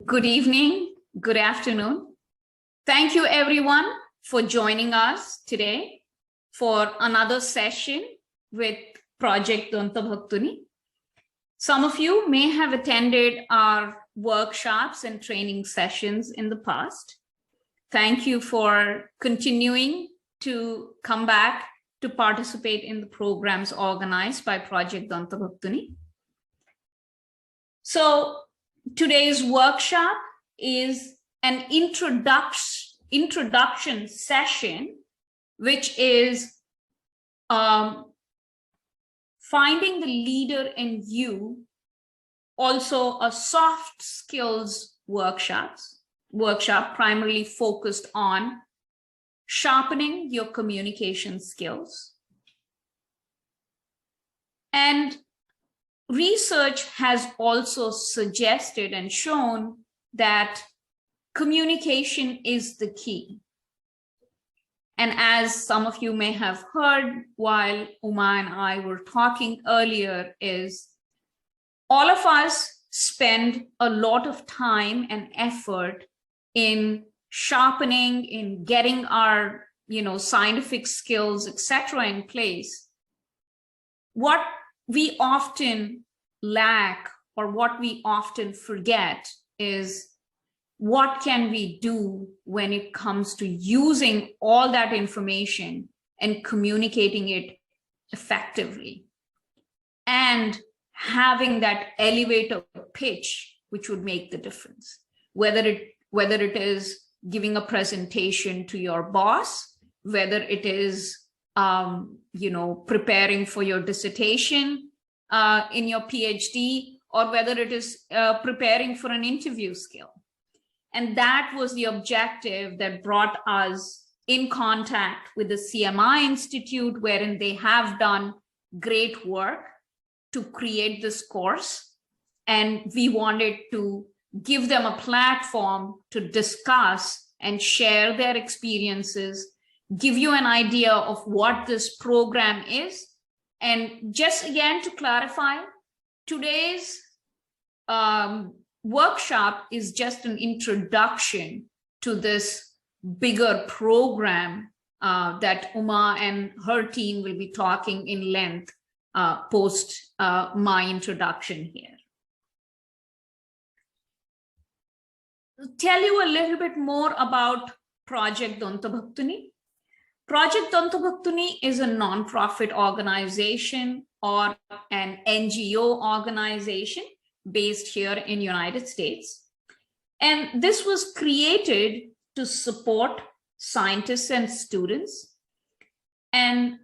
Good evening, good afternoon. Thank you everyone for joining us today for another session with Project Dantabhaktuni. Some of you may have attended our workshops and training sessions in the past. Thank you for continuing to come back to participate in the programs organized by Project Dantabhaktuni. So today's workshop is an introduction session, which is finding the leader in you, also a soft skills workshop primarily focused on sharpening your communication skills. And research has also suggested and shown that communication is the key. And as some of you may have heard while Uma and I were talking earlier, is all of us spend a lot of time and effort in sharpening, in getting our, scientific skills, etc. in place. What we often lack or what we often forget is what can we do when it comes to using all that information and communicating it effectively and having that elevator pitch, which would make the difference, whether it is giving a presentation to your boss, whether it is preparing for your dissertation in your PhD, or whether it is preparing for an interview skill. And that was the objective that brought us in contact with the CMI Institute, wherein they have done great work to create this course. And we wanted to give them a platform to discuss and share their experiences, give you an idea of what this program is. And just again to clarify, today's workshop is just an introduction to this bigger program that Uma and her team will be talking in length post my introduction here. To tell you a little bit more about Project Dantabhaktuni. Project Dantabhaktuni is a non-profit organization or an NGO organization based here in United States. And this was created to support scientists and students and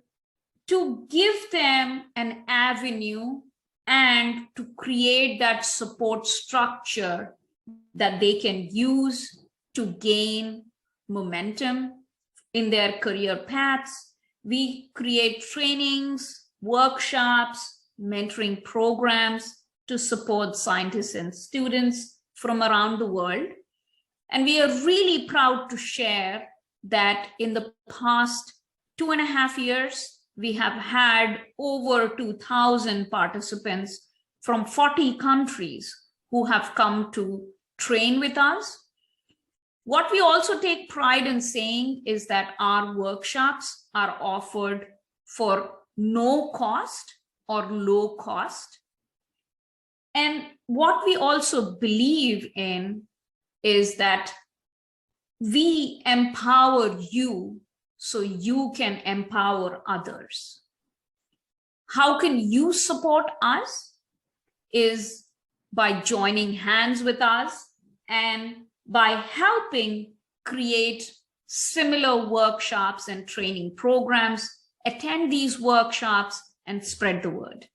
to give them an avenue and to create that support structure that they can use to gain momentum in their career paths. We create trainings, workshops, mentoring programs to support scientists and students from around the world. And we are really proud to share that in the past 2.5 years, we have had over 2,000 participants from 40 countries who have come to train with us. What we also take pride in saying is that our workshops are offered for no cost or low cost. And what we also believe in is that we empower you so you can empower others. How can you support us? Is by joining hands with us and by helping create similar workshops and training programs, attend these workshops and spread the word.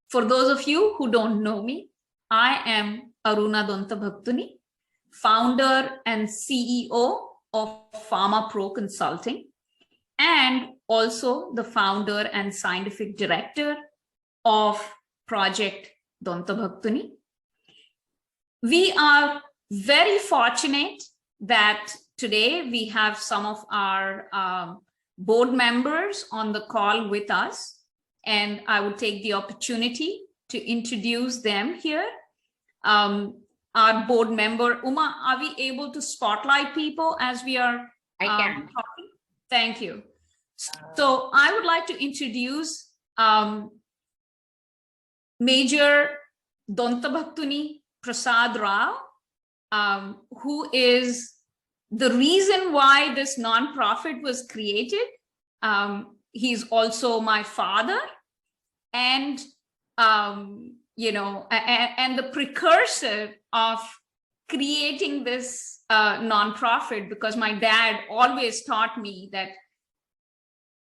For those of you who don't know me, I am Aruna Dantabhaktuni, founder and CEO of Pharma Pro Consulting, and also the founder and scientific director of Project Dantabhaktuni. We are very fortunate that today we have some of our board members on the call with us, and I would take the opportunity to introduce them here. our board member. Uma, are we able to spotlight people as we are talking? Thank you. So I would like to introduce Major Dontabhaktuni Prasad Rao, who is the reason why this nonprofit was created. He's also my father, and you know, and the precursor of creating this nonprofit, because my dad always taught me that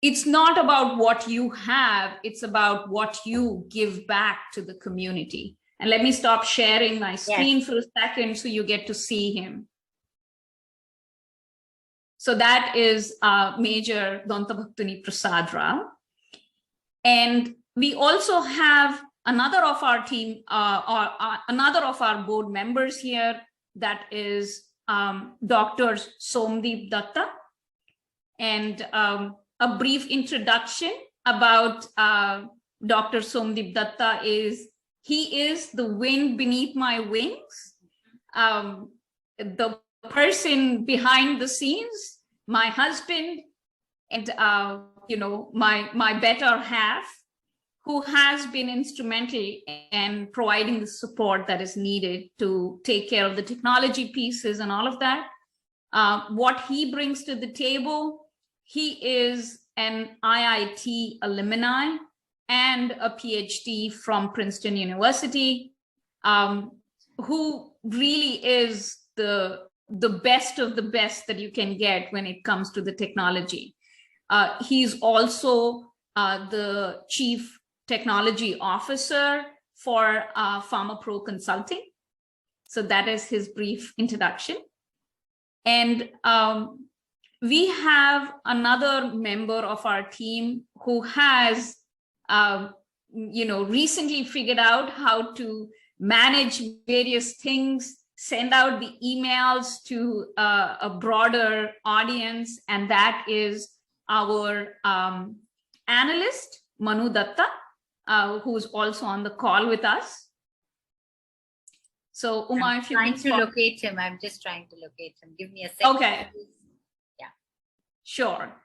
it's not about what you have, it's about what you give back to the community. And let me stop sharing my screen for a second so you get to see him. So that is Major Dontabhaktuni Prasad Rao. And we also have another of our team, another of our board members here, that is Dr. Somdeep Datta. And a brief introduction about Dr. Somdeep Datta is, he is the wind beneath my wings, the person behind the scenes, my husband, and you know, my better half, who has been instrumental in providing the support that is needed to take care of the technology pieces and all of that. What he brings to the table, he is an IIT alumni and a PhD from Princeton University, who really is the best of the best that you can get when it comes to the technology. He's also the Chief Technology Officer for PharmaPro Consulting. So that is his brief introduction. And we have another member of our team who has, you know, recently figured out how to manage various things, send out the emails to a broader audience, and that is our analyst, Manu Datta, who's also on the call with us. So Uma, if you can trying to locate him. I'm just trying to locate him. Give me a second. Okay. Yeah. Sure.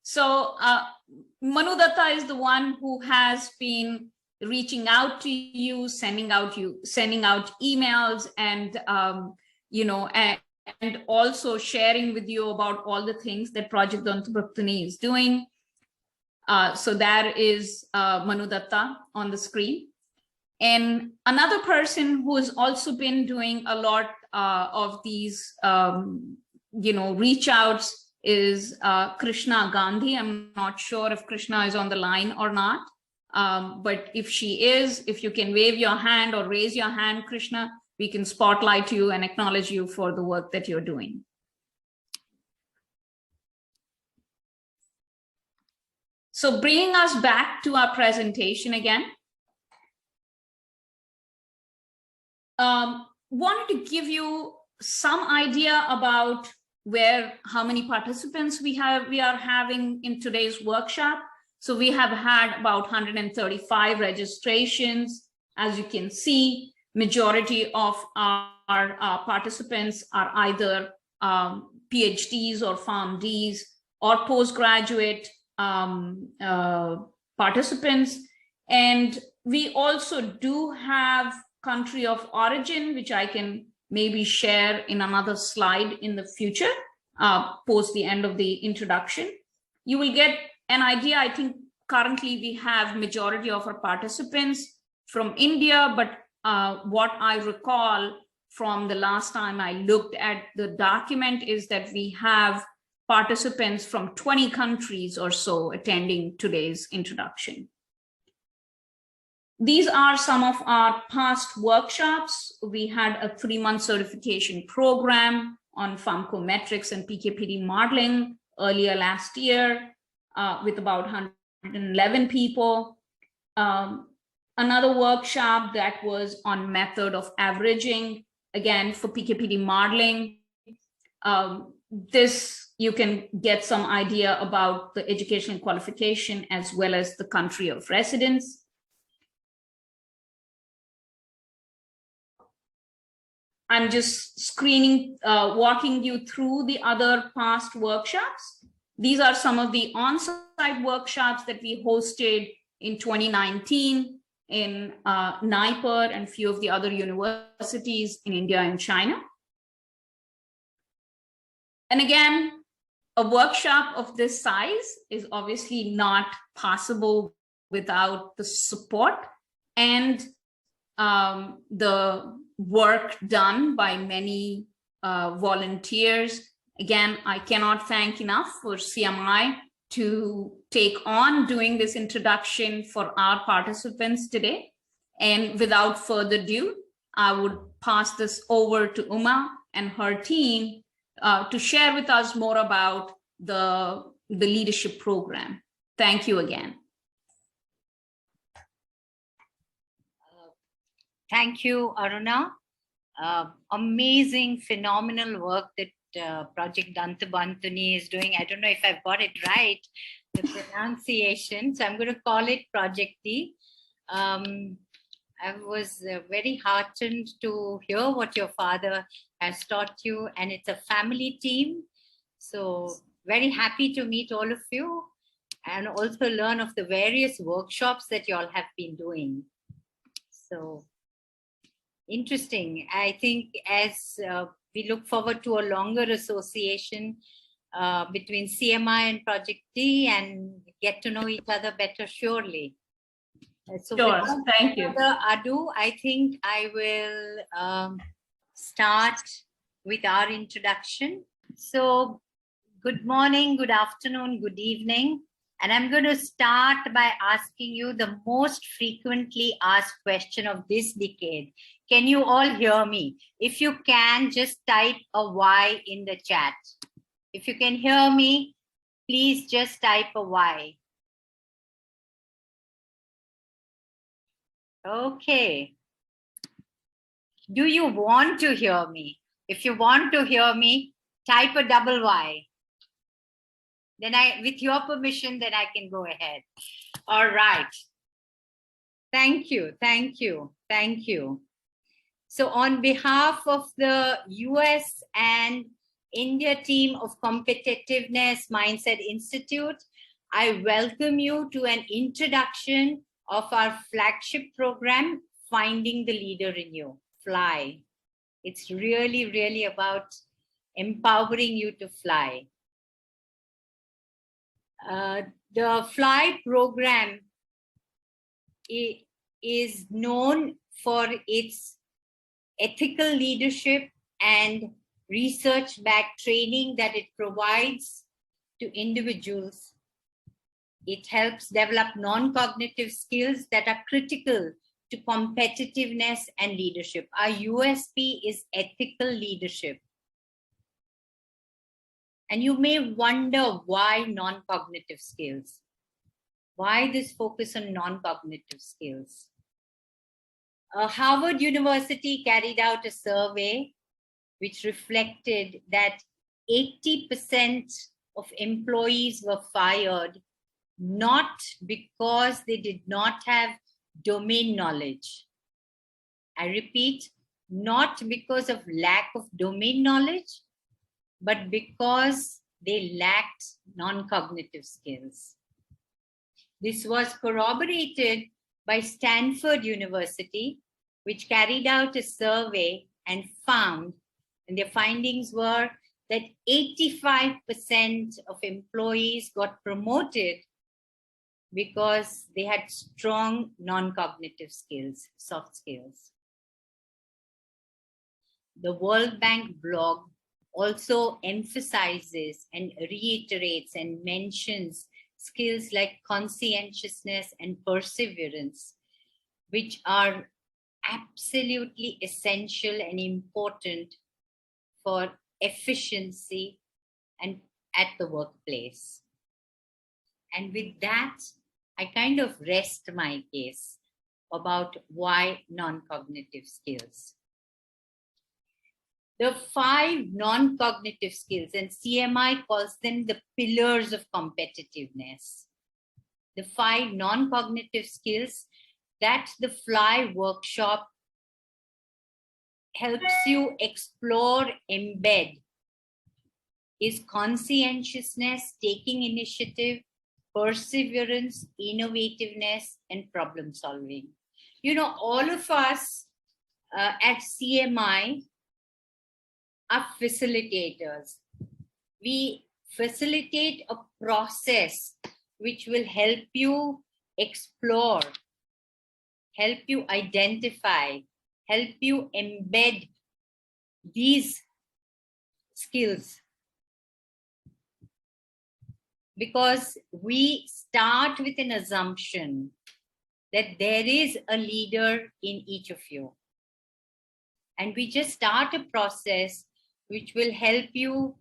So Manu Datta is the one who has been reaching out to you, sending out emails, and you know, and also sharing with you about all the things that Project Dontabhaktuni is doing. So there is Manu Datta on the screen. And another person who has also been doing a lot of these, you know, reach outs is Krishna Gandhi. I'm not sure if Krishna is on the line or not. But if she is, if you can wave your hand or raise your hand, Krishna, we can spotlight you and acknowledge you for the work that you're doing. So bringing us back to our presentation again. Wanted to give you some idea about how many participants we are having in today's workshop. So we have had about 135 registrations. As you can see, majority of our participants are either PhDs or PharmDs or postgraduate participants. And we also do have country of origin, which I can maybe share in another slide in the future, post the end of the introduction. You will get an idea. I think currently we have majority of our participants from India, but what I recall from the last time I looked at the document is that we have participants from 20 countries or so attending today's introduction. These are some of our past workshops. We had a 3-month certification program on pharmacometrics and PK/PD modeling earlier last year with about 111 people. Another workshop that was on method of averaging, again for PK/PD modeling. This you can get some idea about the education qualification as well as the country of residence. I'm just walking you through the other past workshops. These are some of the on-site workshops that we hosted in 2019 in NIPER and a few of the other universities in India and China. And again, a workshop of this size is obviously not possible without the support and the work done by many volunteers. Again, I cannot thank enough for CMI to take on doing this introduction for our participants today. And without further ado, I would pass this over to Uma and her team to share with us more about the leadership program. Thank you again. Thank you, Aruna. Amazing, phenomenal work that Project Dantabantuni is doing. I don't know if I've got it right, the pronunciation. So I'm going to call it Project D. I was very heartened to hear what your father has taught you, and it's a family team. So very happy to meet all of you and also learn of the various workshops that you all have been doing. So interesting. I think as we look forward to a longer association between CMI and Project D and get to know each other better, surely. So sure, thank you. Adu, I think I will start with our introduction. So good morning, good afternoon, good evening. And I'm going to start by asking you the most frequently asked question of this decade. Can you all hear me? If you can, just type a Y in the chat. If you can hear me, please just type a Y. Okay. Do you want to hear me? If you want to hear me, type a double Y. Then with your permission, then I can go ahead. All right. Thank you, thank you, thank you. So on behalf of the US and India team of Competitiveness Mindset Institute, I welcome you to an introduction of our flagship program, Finding the Leader in You, FLY. It's really, really about empowering you to fly. The FLY program is known for its ethical leadership and research-backed training that it provides to individuals. It helps develop non-cognitive skills that are critical to competitiveness and leadership. Our USP is ethical leadership. And you may wonder why non-cognitive skills? Why this focus on non-cognitive skills? Harvard University carried out a survey which reflected that 80% of employees were fired not because they did not have domain knowledge. I repeat, not because of lack of domain knowledge, but because they lacked non-cognitive skills. This was corroborated by Stanford University, which carried out a survey and found, and their findings were that 85% of employees got promoted because they had strong non-cognitive skills, soft skills. The World Bank blog also emphasizes and reiterates and mentions skills like conscientiousness and perseverance, which are absolutely essential and important for efficiency and at the workplace. And with that, I kind of rest my case about why non-cognitive skills. The 5 non-cognitive skills, and CMI calls them the pillars of competitiveness. The 5 non-cognitive skills that the FLY workshop helps you explore, embed is conscientiousness, taking initiative, perseverance, innovativeness, and problem solving. You know, all of us at CMI are facilitators. We facilitate a process which will help you explore, help you identify, help you embed these skills. Because we start with an assumption that there is a leader in each of you. And we just start a process which will help you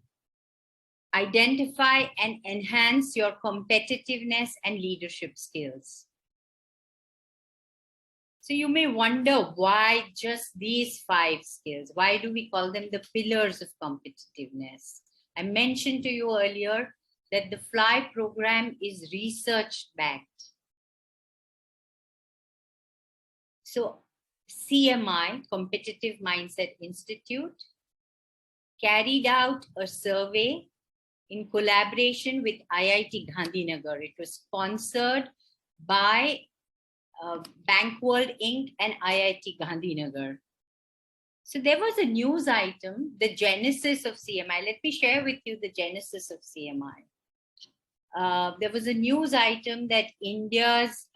identify and enhance your competitiveness and leadership skills. So you may wonder why just these 5 skills? Why do we call them the pillars of competitiveness? I mentioned to you earlier that the FLY program is research backed. So CMI, Competitive Mindset Institute, carried out a survey in collaboration with IIT Gandhinagar. It was sponsored by Bankworld Inc. and IIT Gandhinagar. So there was a news item, the genesis of CMI. Let me share with you the genesis of CMI. There was a news item that India's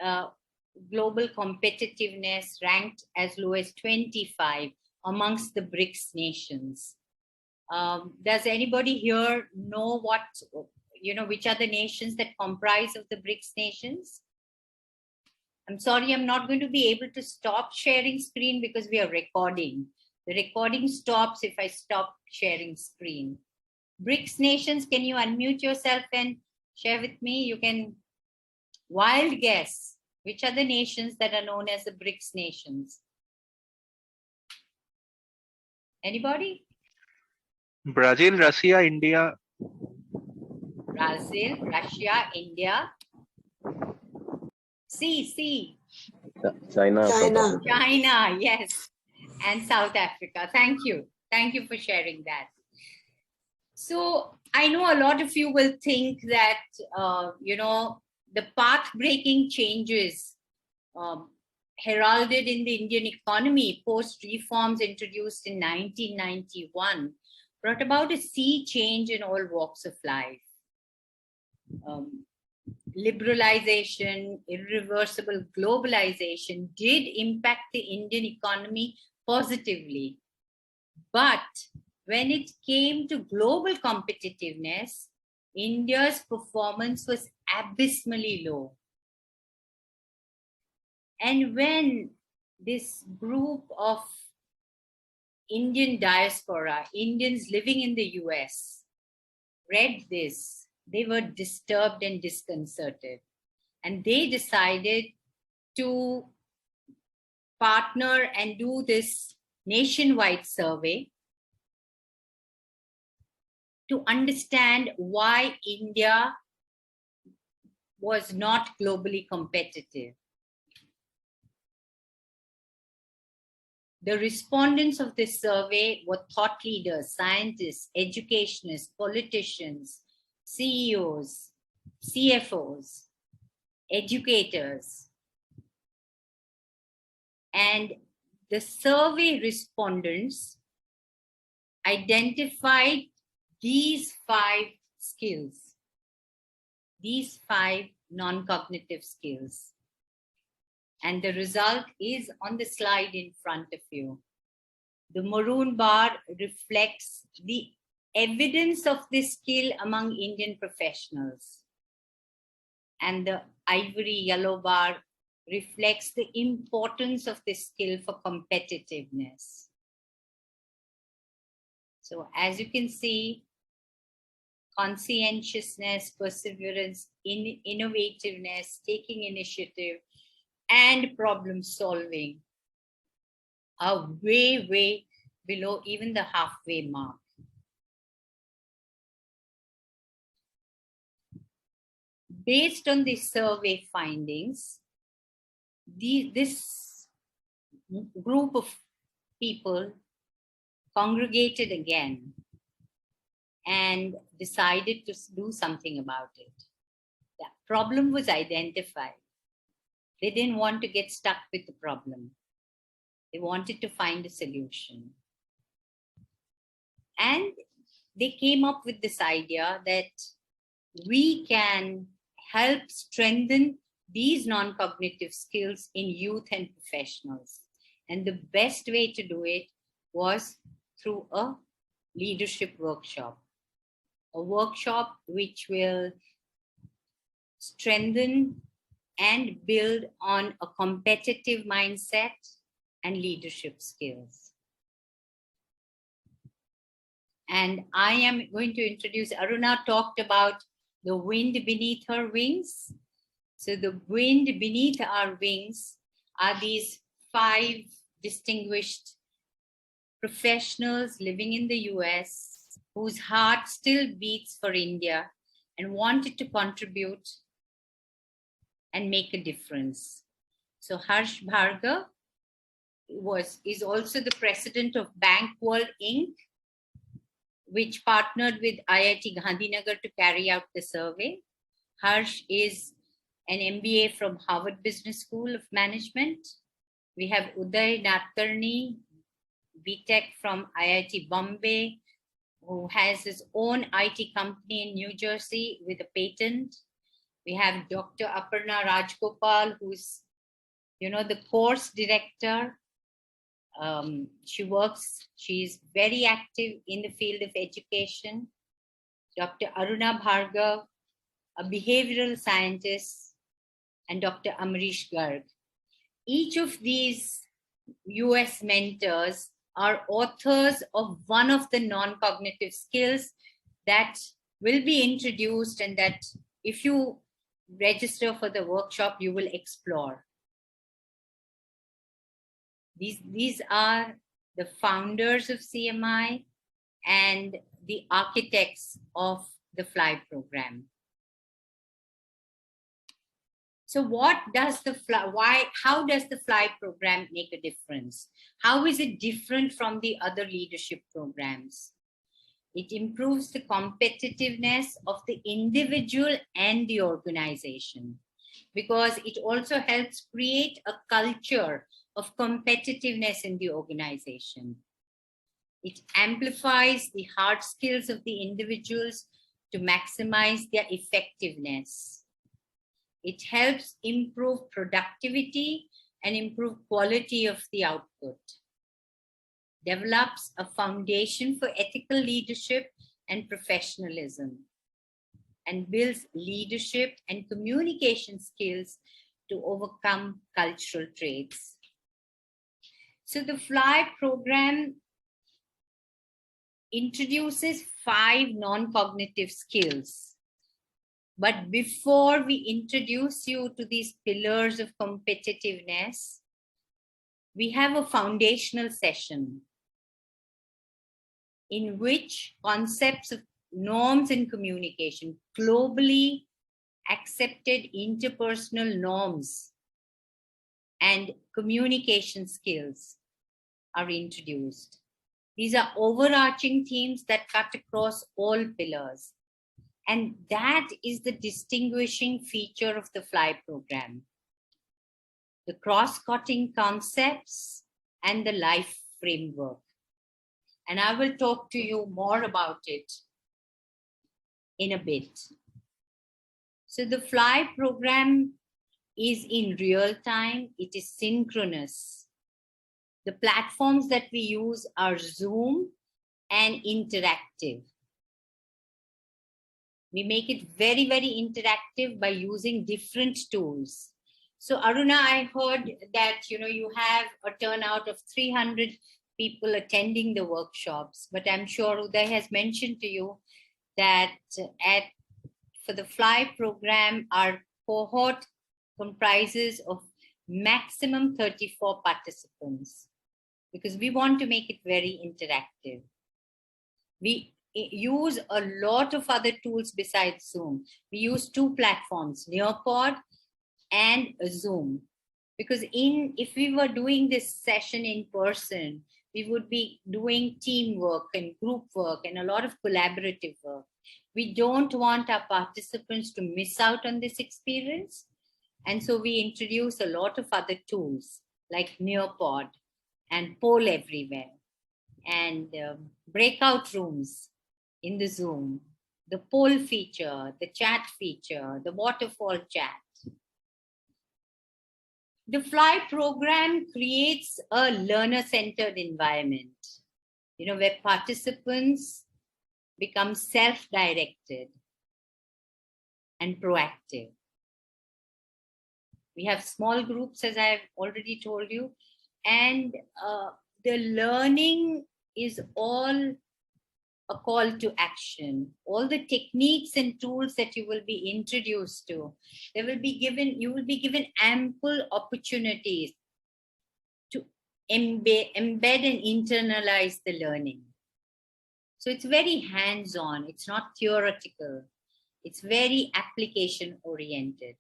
global competitiveness ranked as low as 25 amongst the BRICS nations. Does anybody here know what, which are the nations that comprise of the BRICS nations? I'm sorry, I'm not going to be able to stop sharing screen because we are recording. The recording stops if I stop sharing screen. BRICS nations, can you unmute yourself and share with me? You can wild guess. Which are the nations that are known as the BRICS nations? Anybody? Brazil, Russia, India. Brazil, Russia, India. C. China. China, yes. And South Africa. Thank you. Thank you for sharing that. So I know a lot of you will think that, the path-breaking changes heralded in the Indian economy post-reforms introduced in 1991 brought about a sea change in all walks of life. Liberalization, irreversible globalization did impact the Indian economy positively. But when it came to global competitiveness, India's performance was abysmally low. And when this group of Indian diaspora, Indians living in the US, read this, they were disturbed and disconcerted. And they decided to partner and do this nationwide survey to understand why India was not globally competitive. The respondents of this survey were thought leaders, scientists, educationists, politicians, CEOs, CFOs, educators. And the survey respondents identified these 5 skills, these 5 non-cognitive skills. And the result is on the slide in front of you. The maroon bar reflects the evidence of this skill among Indian professionals. And the ivory yellow bar reflects the importance of this skill for competitiveness. So as you can see, conscientiousness, perseverance, innovativeness, taking initiative, and problem solving are way, way below even the halfway mark. Based on the survey findings, this group of people congregated again and decided to do something about it. The problem was identified. They didn't want to get stuck with the problem. They wanted to find a solution. And they came up with this idea that we can help strengthen these non-cognitive skills in youth and professionals. And the best way to do it was through a leadership workshop. A workshop which will strengthen and build on a competitive mindset and leadership skills. And I am going to introduce, Aruna talked about the wind beneath her wings. So the wind beneath our wings are these 5 distinguished professionals living in the US whose heart still beats for India and wanted to contribute and make a difference. So Harsh Bhargav is also the president of Bank World Inc., which partnered with IIT Gandhinagar to carry out the survey. Harsh is an MBA from Harvard Business School of Management. We have Uday Natkarni, BTech from IIT Bombay, who has his own IT company in New Jersey with a patent. We have Dr. Aparna Rajgopal, who's, the course director. She's very active in the field of education. Dr. Aruna Bhargav, a behavioral scientist, and Dr. Amrish Garg. Each of these US mentors are authors of one of the non-cognitive skills that will be introduced and that if you register for the workshop, you will explore. These are the founders of CMI and the architects of the FLY program. So how does the FLY program make a difference? How is it different from the other leadership programs? It improves the competitiveness of the individual and the organization, because it also helps create a culture of competitiveness in the organization. It amplifies the hard skills of the individuals to maximize their effectiveness. It helps improve productivity and improve quality of the output. Develops a foundation for ethical leadership and professionalism, and builds leadership and communication skills to overcome cultural traits. So the FLY program introduces 5 non-cognitive skills. But before we introduce you to these pillars of competitiveness, we have a foundational session in which concepts of norms and communication, globally accepted interpersonal norms and communication skills are introduced. These are overarching themes that cut across all pillars. And that is the distinguishing feature of the FLY program. The cross-cutting concepts and the life framework. And I will talk to you more about it in a bit. So the FLY program is in real time. It is synchronous. The platforms that we use are Zoom and interactive. We make it very, very interactive by using different tools. So Aruna, I heard that you have a turnout of 300 people attending the workshops, but I'm sure Uday has mentioned to you that for the FLY program, our cohort comprises of maximum 34 participants, because we want to make it very interactive. We use a lot of other tools besides Zoom. We use 2 platforms, Nearpod and Zoom, because if we were doing this session in person, We would be doing teamwork and group work and a lot of collaborative work. We don't want our participants to miss out on this experience. And so we introduce a lot of other tools like Nearpod and Poll Everywhere and breakout rooms in the Zoom, the poll feature, the chat feature, the waterfall chat. The FLY program creates a learner-centered environment, where participants become self-directed and proactive. We have small groups, as I've already told you, and the learning is all a call to action. All the techniques and tools that you will be introduced to, you will be given ample opportunities to embed and internalize the learning. So it's very hands-on, it's not theoretical, it's very application oriented.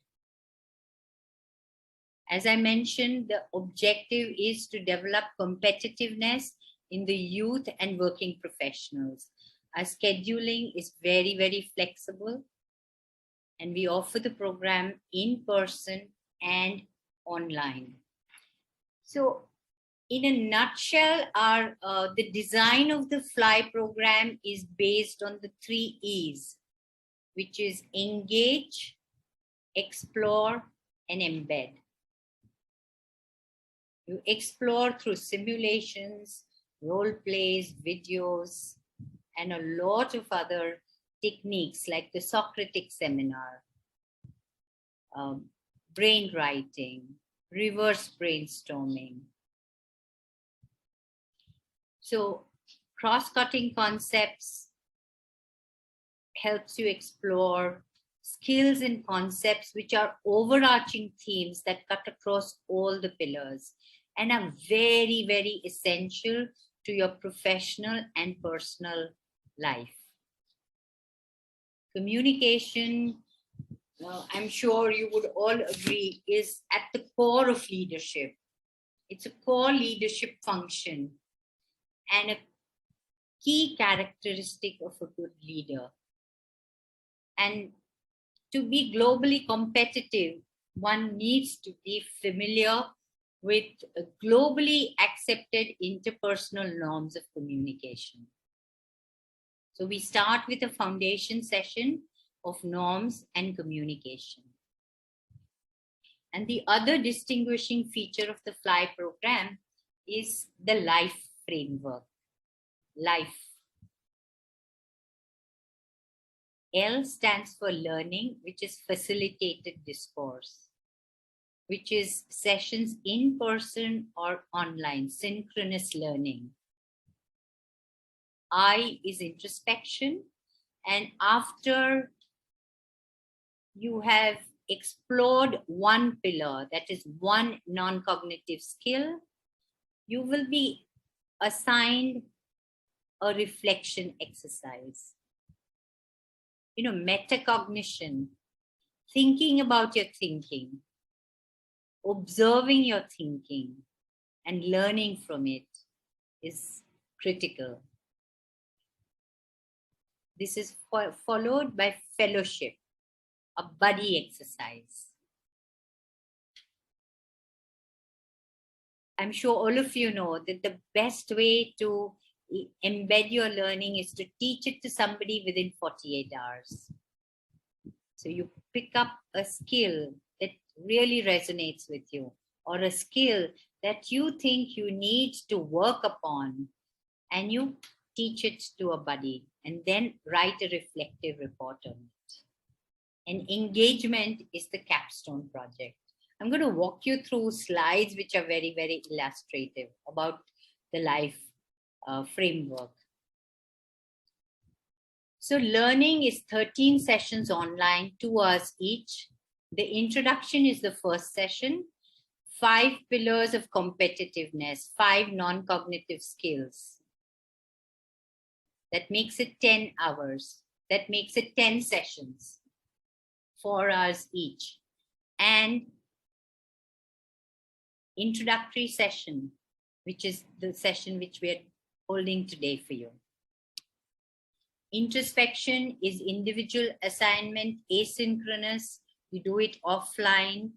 As I mentioned, the objective is to develop competitiveness in the youth and working professionals. Our scheduling is very, very flexible, and we offer the program in person and online. So in a nutshell, the design of the FLY program is based on the 3 E's, which is engage, explore, and embed. You explore through simulations, role plays, videos, and a lot of other techniques like the Socratic seminar, brain writing, reverse brainstorming. So cross-cutting concepts helps you explore skills and concepts which are overarching themes that cut across all the pillars and are very, very essential to your professional and personal life. Communication, I'm sure you would all agree, is at the core of leadership. It's a core leadership function and a key characteristic of a good leader. And to be globally competitive, one needs to be familiar with globally accepted interpersonal norms of communication. So we start with a foundation session of norms and communication. And the other distinguishing feature of the FLY program is the life framework. Life. L stands for learning, which is facilitated discourse, which is sessions in person or online, synchronous learning. I is introspection, and after you have explored one pillar, that is one non-cognitive skill, you will be assigned a reflection exercise. Metacognition, thinking about your thinking, observing your thinking, and learning from it is critical. This is followed by fellowship, a buddy exercise. I'm sure all of you know that the best way to embed your learning is to teach it to somebody within 48 hours. So you pick up a skill that really resonates with you, or a skill that you think you need to work upon, and you teach it to a buddy and then write a reflective report on it. And engagement is the capstone project. I'm going to walk you through slides which are very, very illustrative about the life framework. So learning is 13 sessions online, 2 hours each. The introduction is the first session, 5 pillars of competitiveness, 5 non-cognitive skills. That makes it 10 hours. That makes it 10 sessions, 4 hours each. And introductory session, which is the session which we're holding today for you. Introspection is individual assignment, asynchronous. You do it offline.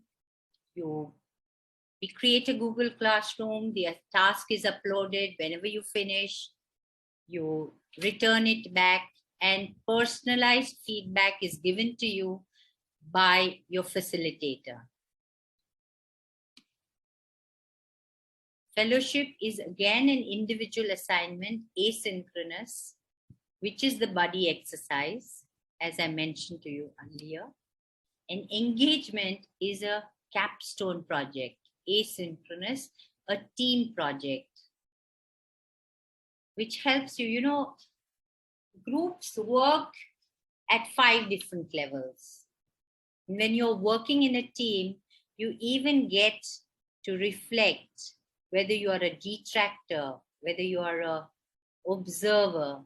We create a Google Classroom. The task is uploaded. Whenever you finish, you return it back, and personalized feedback is given to you by your facilitator. Fellowship is again an individual assignment, asynchronous, which is the buddy exercise, as I mentioned to you earlier. And engagement is a capstone project, asynchronous, a team project, which helps you, groups work at 5 different levels. When you're working in a team, you even get to reflect whether you are a detractor, whether you are an observer,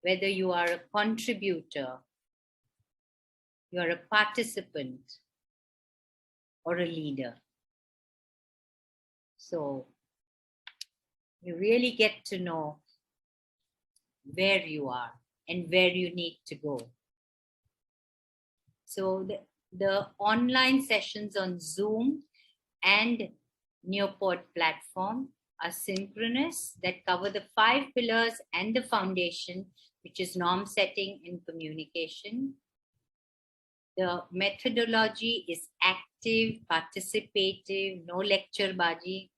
whether you are a contributor, you are a participant, or a leader. So you really get to know where you are and where you need to go. So the online sessions on Zoom and Neopod platform are synchronous, that cover the 5 pillars and the foundation, which is norm setting and communication. The methodology is active, participative, no lecture baji.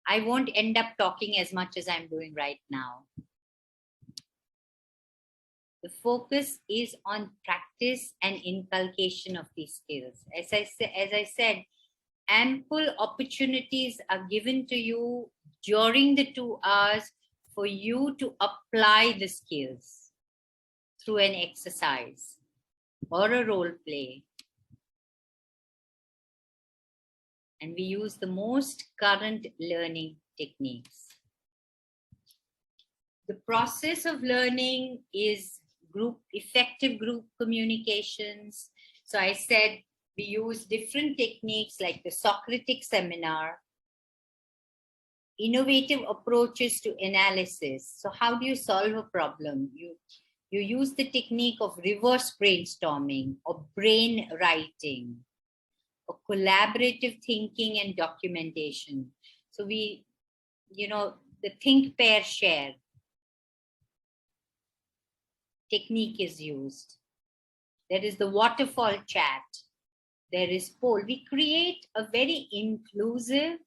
I won't end up talking as much as I'm doing right now. The focus is on practice and inculcation of these skills. As I said, ample opportunities are given to you during the 2 hours for you to apply the skills through an exercise or a role play. And we use the most current learning techniques. The process of learning is effective group communications. So I said we use different techniques like the Socratic seminar, innovative approaches to analysis. So how do you solve a problem? You use the technique of reverse brainstorming or brain writing or collaborative thinking and documentation. So the think, pair, share technique is used. There is the waterfall chat. There is poll. We create a very inclusive,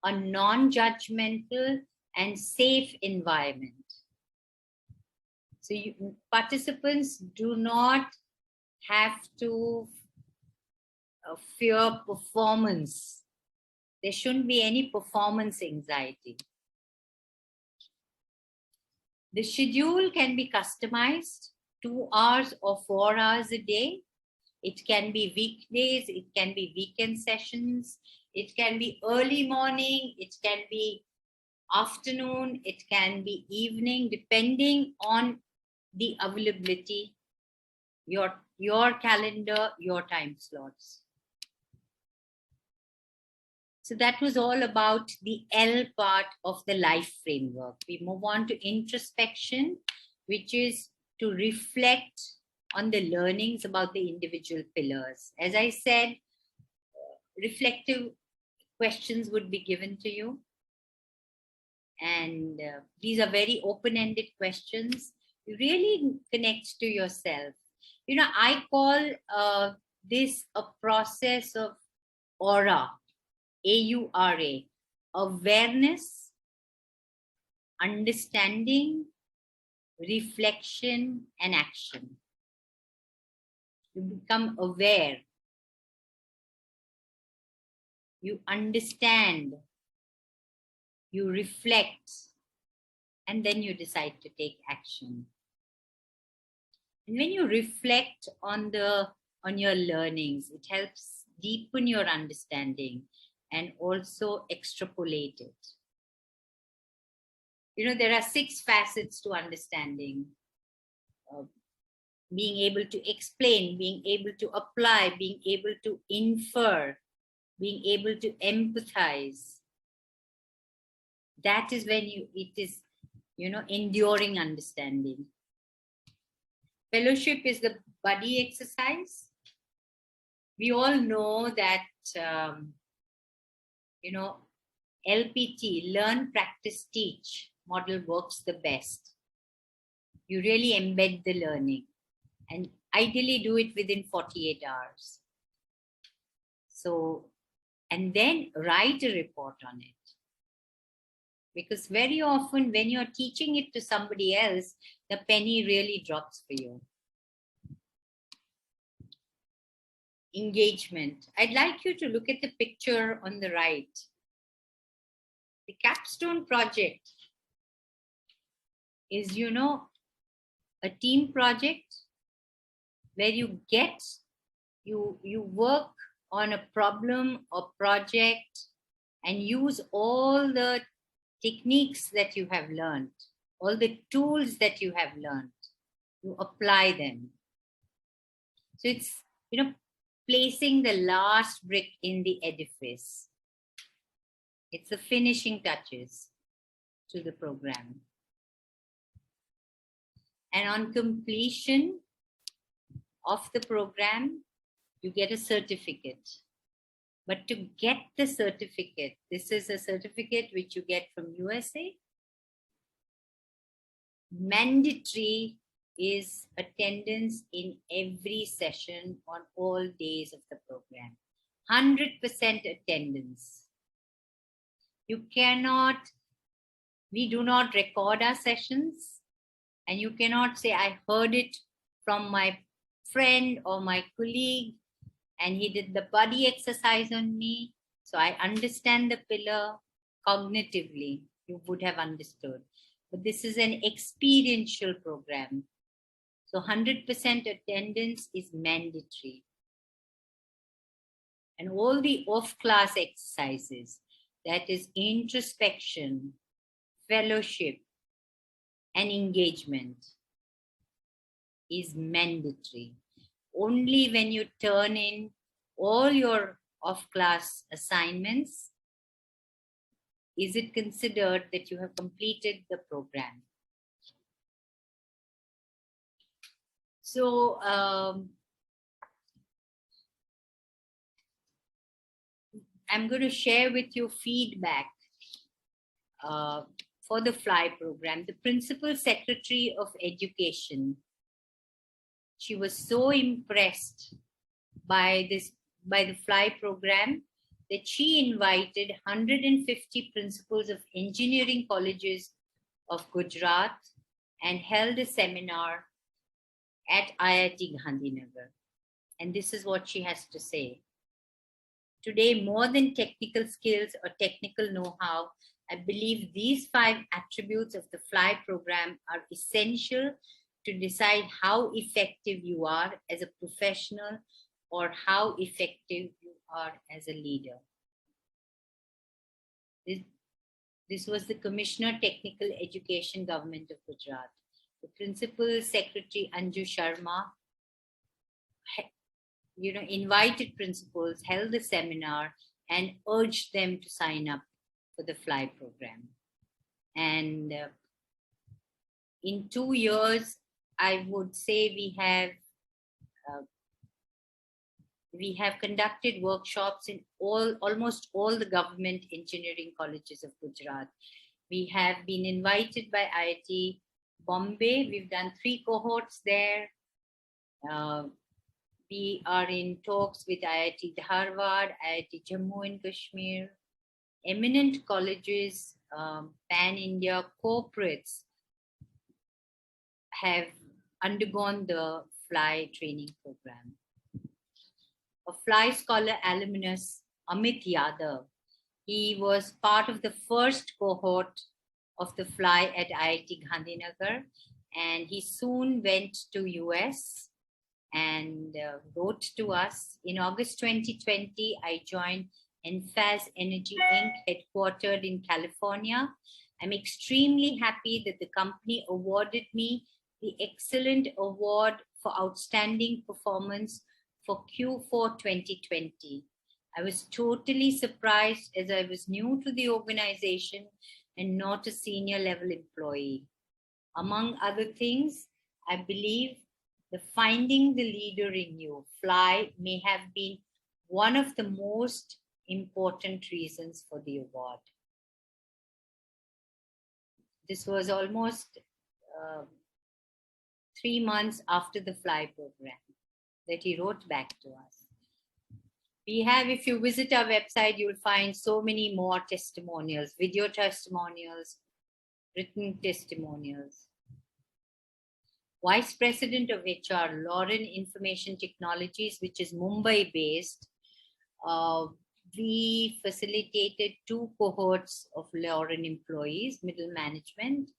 a non-judgmental and safe environment. So participants do not have to fear performance. There shouldn't be any performance anxiety. The schedule can be customized 2 hours or 4 hours a day. It can be weekdays, it can be weekend sessions, it can be early morning, it can be afternoon, it can be evening, depending on the availability, your calendar, your time slots. So that was all about the L part of the life framework. We move on to introspection, which is to reflect on the learnings about the individual pillars. As I said, reflective questions would be given to you. And these are very open-ended questions. You really connect to yourself. I call this a process of aura, AURA, awareness, understanding, reflection, and action. You become aware. You understand. You reflect. And then you decide to take action. And when you reflect on your learnings, it helps deepen your understanding and also extrapolate it. There are 6 facets to understanding. Being able to explain, being able to apply, being able to infer, being able to empathize, That is when it is, enduring understanding. Fellowship is the buddy exercise. We all know that, LPT, learn, practice, teach model works the best. You really embed the learning and ideally do it within 48 hours. So, and then write a report on it. Because very often when you're teaching it to somebody else, the penny really drops for you. Engagement. I'd like you to look at the picture on the right. The capstone project is, a team project where you work on a problem or project and use all the techniques that you have learned, all the tools that you have learned, you apply them. So it's, placing the last brick in the edifice. It's the finishing touches to the program. And on completion of the program, you get a certificate. But to get the certificate, this is a certificate which you get from USA. Mandatory is attendance in every session on all days of the program. 100% attendance. We do not record our sessions, and you cannot say, I heard it from my friend or my colleague, and he did the buddy exercise on me, so I understand the pillar cognitively. You would have understood. But this is an experiential program. So 100% attendance is mandatory. And all the off-class exercises, that is introspection, fellowship, and engagement, is mandatory. Only when you turn in all your off-class assignments is it considered that you have completed the program. So, I'm going to share with you feedback for the FLY program. The Principal Secretary of Education, she was so impressed by the FLY program that she invited 150 principals of engineering colleges of Gujarat and held a seminar at IIT Gandhinagar. And this is what she has to say. Today, more than technical skills or technical know-how, I believe these 5 attributes of the FLY program are essential to decide how effective you are as a professional or how effective you are as a leader. This was the Commissioner Technical Education, Government of Gujarat. The Principal Secretary Anju Sharma, invited principals, held a seminar, and urged them to sign up for the FLY program. And in 2 years, I would say we have conducted workshops in almost all the government engineering colleges of Gujarat. We have been invited by IIT Bombay. We've done 3 cohorts there. We are in talks with IIT Dharwad, IIT Jammu and Kashmir, eminent colleges, pan-India corporates have undergone the FLY training program. A FLY scholar alumnus, Amit Yadav, he was part of the first cohort of the FLY at IIT Gandhinagar, and he soon went to US and wrote to us. In August 2020, I joined NFAS Energy Inc., headquartered in California. I'm extremely happy that the company awarded me the Excellent Award for Outstanding Performance for Q4 2020. I was totally surprised as I was new to the organization and not a senior level employee. Among other things, I believe the Finding the Leader in You, FLY, may have been one of the most important reasons for the award. This was almost 3 months after the FLY program that he wrote back to us. We have, if you visit our website, you'll find so many more testimonials, video testimonials, written testimonials. Vice President of HR, Lauren Information Technologies, which is Mumbai based, we facilitated 2 cohorts of Lauren employees, middle management,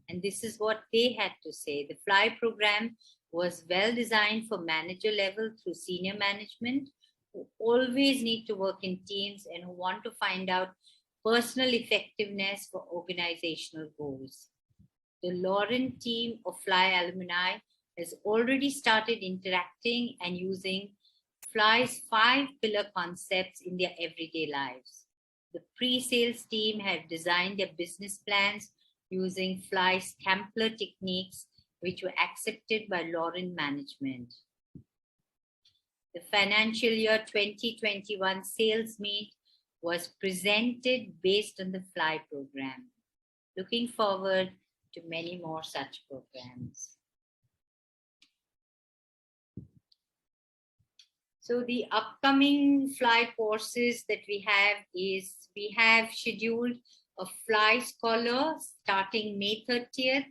and this is what they had to say. The FLY program was well designed for manager level through senior management who always need to work in teams and who want to find out personal effectiveness for organizational goals. The Lauren team of FLY alumni has already started interacting and using FLY's 5 pillar concepts in their everyday lives. The pre-sales team have designed their business plans using FLY's Campler techniques, which were accepted by Lauren management. The financial year 2021 sales meet was presented based on the FLY program. Looking forward to many more such programs. So the upcoming FLY courses that we have scheduled a FLY Scholar starting May 30th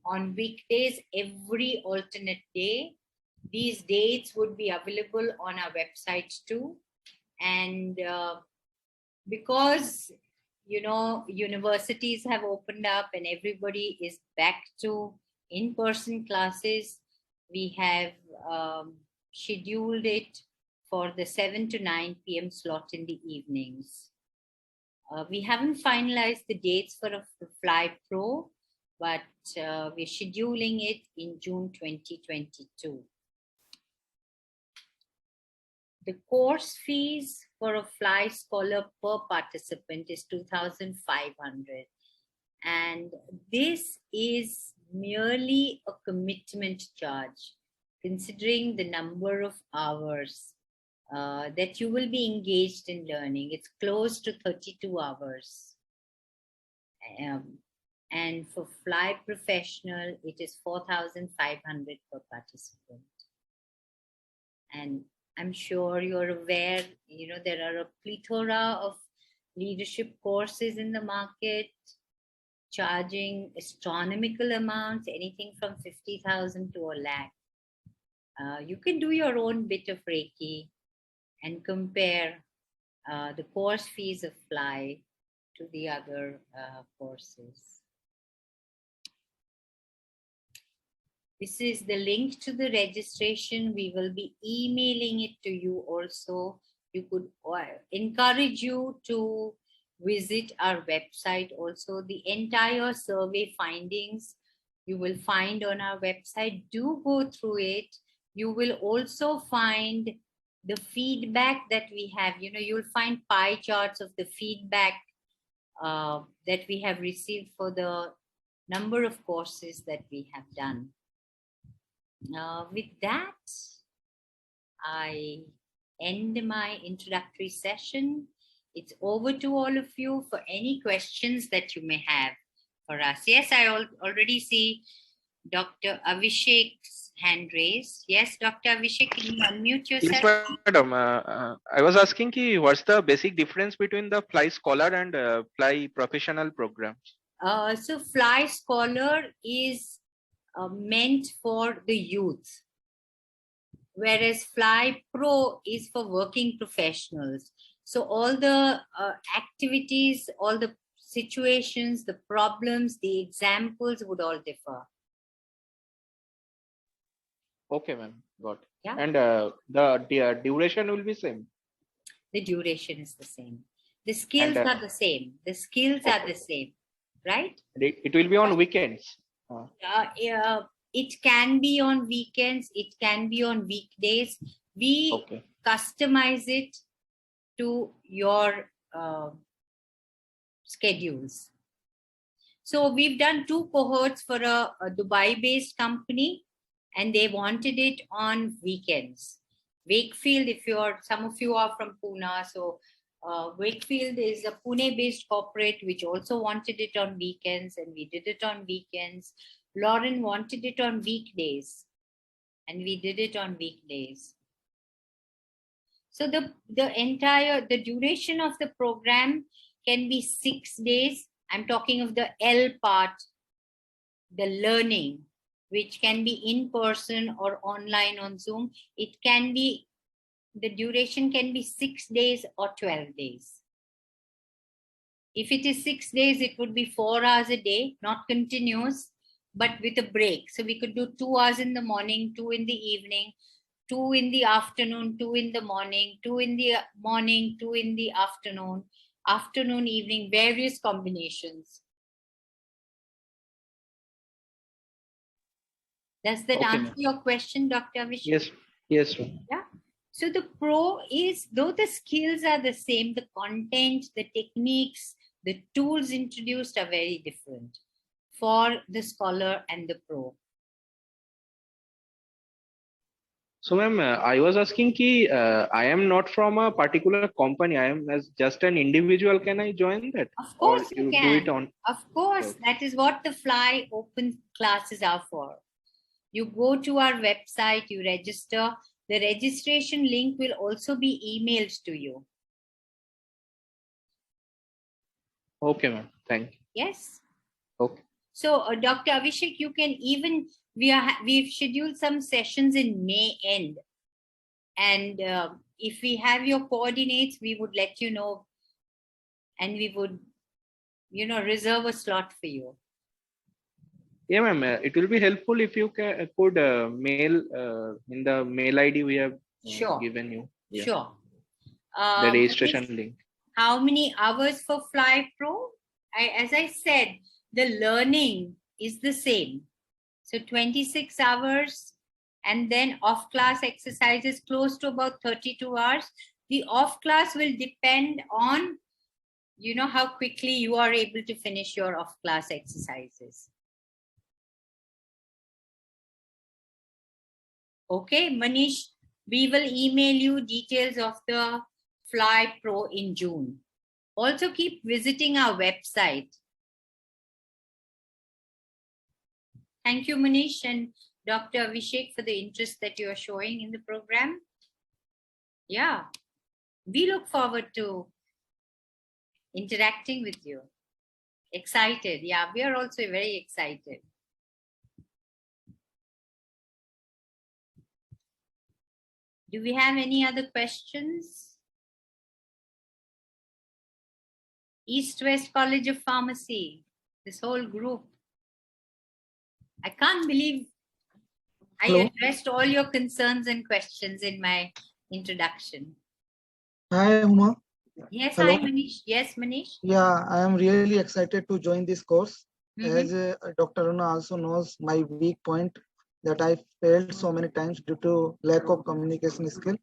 on weekdays every alternate day. These dates would be available on our website too. And because, you know, universities have opened up and everybody is back to in-person classes, we have scheduled it for the 7 to 9 p.m. slot in the evenings. We haven't finalized the dates for a FLY Pro, but we're scheduling it in June 2022. The course fees for a FLY Scholar per participant is 2,500. And this is merely a commitment charge, considering the number of hours that you will be engaged in learning. It's close to 32 hours. And for FLY Professional, it is 4,500 per participant. And I'm sure you're aware, you know, there are a plethora of leadership courses in the market, charging astronomical amounts, anything from 50,000 to a lakh. You can do your own bit of Reiki and compare the course fees of FLY to the other courses. This is the link to the registration. We will be emailing it to you also. You could encourage you to visit our website also. The entire survey findings you will find on our website. Do go through it. You will also find the feedback that we have. You know, you'll find pie charts of the feedback that we have received for the number of courses that we have done. With that, I end my introductory session. It's over to all of you for any questions that you may have for us. Yes, I already see Dr. Abhishek's hand raised. Yes, Dr. Abhishek, can you unmute yourself? Yes, madam. I was asking what's the basic difference between the FLY Scholar and FLY Professional programs? So FLY Scholar is meant for the youth, whereas FLY Pro is for working professionals. So all the activities, all the situations, the problems, the examples would all differ. Okay, ma'am. Got it. Yeah. And the duration will be same? The duration is the same. The skills are the same. The skills are the same, right? It will be on weekends? It can be on weekends. It can be on weekdays. We customize it to your schedules. So we've done 2 cohorts for a Dubai-based company, and they wanted it on weekends. Wakefield, some of you are from Pune, so Wakefield is a Pune-based corporate which also wanted it on weekends, and we did it on weekends. Lauren wanted it on weekdays, and we did it on weekdays. So the duration of the program can be 6 days. I'm talking of the L part, the learning, which can be in person or online on Zoom. The duration can be 6 days or 12 days. If it is 6 days, it would be 4 hours a day, not continuous, but with a break. So we could do 2 hours in the morning, 2 in the evening, 2 in the afternoon, 2 in the morning, 2 in the morning, 2 in the afternoon, evening, various combinations. Does that answer your question, Dr. Abhishek? Yes. Yes. Yeah. So the pro is, though the skills are the same, the content, the techniques, the tools introduced are very different for the scholar and the pro. So, ma'am, I was asking ki, I am not from a particular company. I am as just an individual. Can I join that? Of course you can. Do it on. Of course, Okay. that is what the Fly open classes are for. You go to our website, you register. The registration link will also be emailed to you. Okay, ma'am. Thank you. Yes. Okay. So, Dr. Abhishek, you can even, we've scheduled some sessions in May end. And if we have your coordinates, we would let you know, and we would, reserve a slot for you. Yeah, ma'am. It will be helpful if you could mail in the mail ID we have given you. Yeah. Sure. The registration link. How many hours for Fly Pro? As I said, the learning is the same. So 26 hours, and then off-class exercises close to about 32 hours. The off-class will depend on, how quickly you are able to finish your off-class exercises. Okay, Manish, we will email you details of the Fly Pro in June. Also keep visiting our website. Thank you, Manish and Dr. Abhishek, for the interest that you are showing in the program. Yeah, we look forward to interacting with you. Excited. Yeah, we are also very excited. Do we have any other questions? East-West College of Pharmacy, this whole group. I can't believe I addressed all your concerns and questions in my introduction. Hi, Uma. Yes, Hello. hi, Manish. Yes, Manish. Yeah, I am really excited to join this course. As Dr. Runa also knows my weak point, that I failed so many times due to lack of communication skill.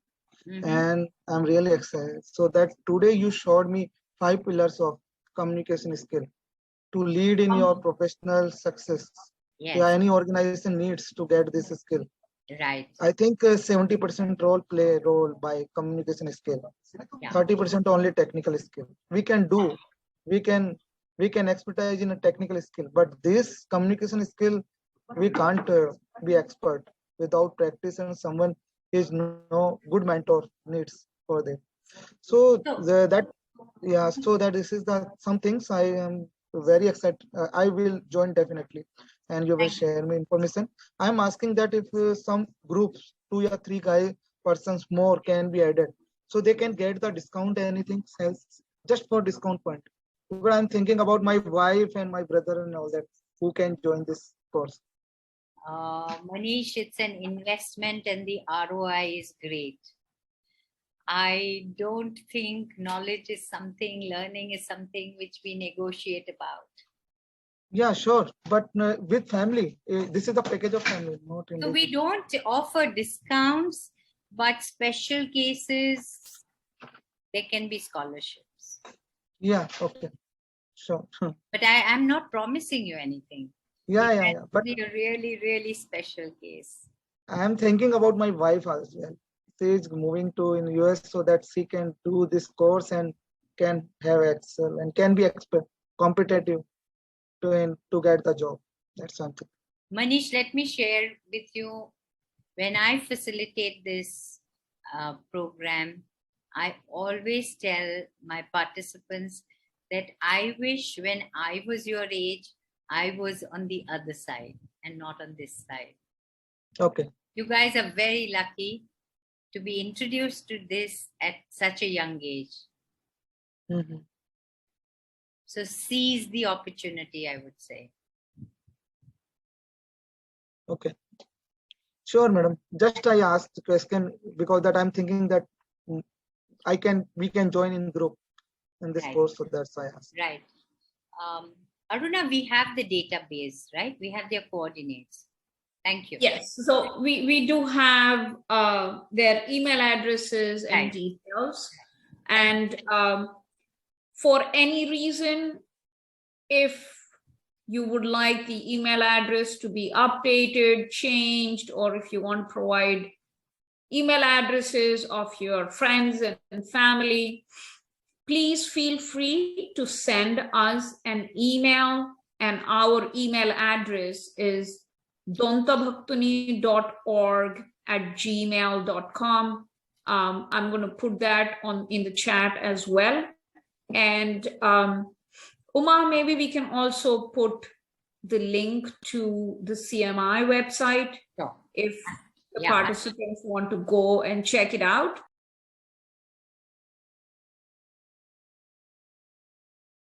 And I'm really excited. So that today you showed me 5 pillars of communication skill to lead in your professional success. Yes. Yeah, any organization needs to get this skill. Right. I think 70% play a role by communication skill. 30% only technical skill. We can expertise in a technical skill, but this communication skill we can't be expert without practice, and someone is no good mentor needs for them. So that this is the some things I am very excited. I will join definitely, and you will share me information. I'm asking that if some groups 2 or 3 persons more can be added, so they can get the discount, anything else, just for discount point. Because I'm thinking about my wife and my brother and all that who can join this course. Manish, it's an investment and the ROI is great. I don't think knowledge is something, learning is something which we negotiate about. Yeah, sure. But with family, this is the package of family, not in. So we don't offer discounts, but special cases, there can be scholarships. Yeah, okay. Sure. But I am not promising you anything. Yeah. But It's a really, really special case. I am thinking about my wife as well. She is moving to in US so that she can do this course and can have Excel and can be competitive to get the job. That's something. Manish, let me share with you, when I facilitate this program, I always tell my participants that I wish when I was your age, I was on the other side and not on this side. Okay. You guys are very lucky to be introduced to this at such a young age. Mm-hmm. So seize the opportunity, I would say. Okay. Sure, madam. Just I asked the question because that I'm thinking that we can join in group in this course, so that's why I asked. Right. Aruna, we have the database, right? We have their coordinates. Thank you. Yes, so we do have their email addresses and details. And for any reason, if you would like the email address to be updated, changed, or if you want to provide email addresses of your friends and family, please feel free to send us an email, and our email address is dontabhaktuni.org@gmail.com. I'm going to put that in the chat as well. And Uma, maybe we can also put the link to the CMI website if the participants want to go and check it out.